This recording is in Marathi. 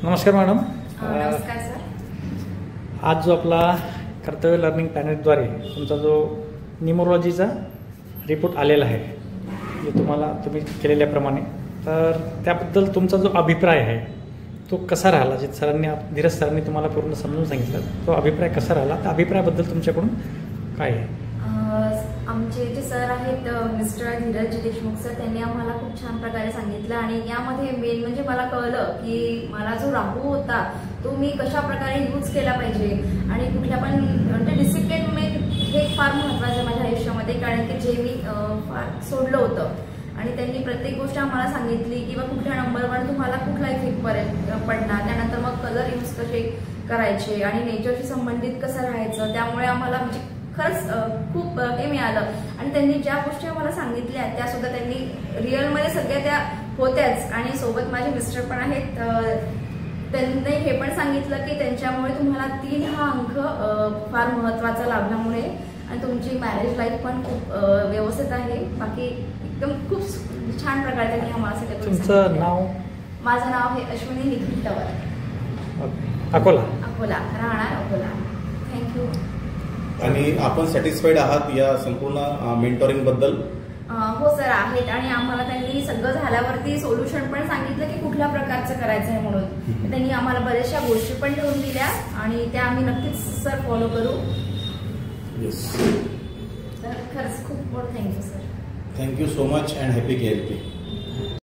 नमस्कार मॅडम. नमस्कार सर. आज जो आपला कर्तव्य लर्निंग पॅनेलद्वारे तुमचा जो न्यूमरोलॉजीचा रिपोर्ट आलेला आहे, जे तुम्ही केलेल्याप्रमाणे, तर त्याबद्दल तुमचा जो अभिप्राय आहे तो कसा राहिला? जे धीरज सरांनी तुम्हाला पूर्ण समजून सांगितलं, तो अभिप्राय कसा राहिला? त्या अभिप्रायाबद्दल तुमच्याकडून काय आहे? आमचे जे सर आहेत मिस्टर धीरज देशमुख सर, त्यांनी आम्हाला खूप छान प्रकारे सांगितलं आणि यामध्ये मेन म्हणजे मला कळलं की मला जो राहू होता तो मी कशा प्रकारे यूज केला पाहिजे आणि कुठल्या पण म्हणजे डिसिप्लिन हे फार महत्त्वाचं माझ्या आयुष्यामध्ये, कारण की जे मी फार सोडलं होतं आणि त्यांनी प्रत्येक गोष्ट आम्हाला सांगितली किंवा कुठल्या नंबरवर तुम्हाला कुठला इफेक्ट पडणार, त्यानंतर मग कलर यूज कसे करायचे आणि नेचरशी संबंधित कसं राहायचं. त्यामुळे आम्हाला म्हणजे खरंच खूप हे मिळालं आणि त्यांनी ज्या गोष्टी आम्हाला सांगितल्या त्या सुद्धा त्यांनी रिअलमध्ये सगळ्या त्या होत्याच. आणि सोबत माझे मिस्टर पण आहेत, त्यांनी हे पण सांगितलं की त्यांच्यामुळे तुम्हाला 3 हा अंक फार महत्त्वाचा लाभल्यामुळे आणि तुमची मॅरेज लाईफ पण खूप व्यवस्थित आहे. बाकी एकदम खूप छान प्रकारे त्यांनी आम्हाला सगळं. तुमचं नाव? माझं नाव आहे अश्विनी निखिल तवर, अकोला. राहणार अकोला. थँक्यू. आणि आपण सॅटिस्फाईड आहात या संपूर्ण मेंटॉरिंग बद्दल? हो सर, आहेत. आणि आम्हाला त्यांनी सगळं झाल्यावरती सोल्युशन पण सांगितलं की कुठल्या प्रकारचं करायचं आहे म्हणून. त्यांनी आम्हाला बऱ्याचशा गोष्टी पण ठेवून दिल्या आणि त्या आम्ही नक्कीच सर फॉलो करू. येस. तर खरंच खूप thank you sir. Thank you so much and happy KLP.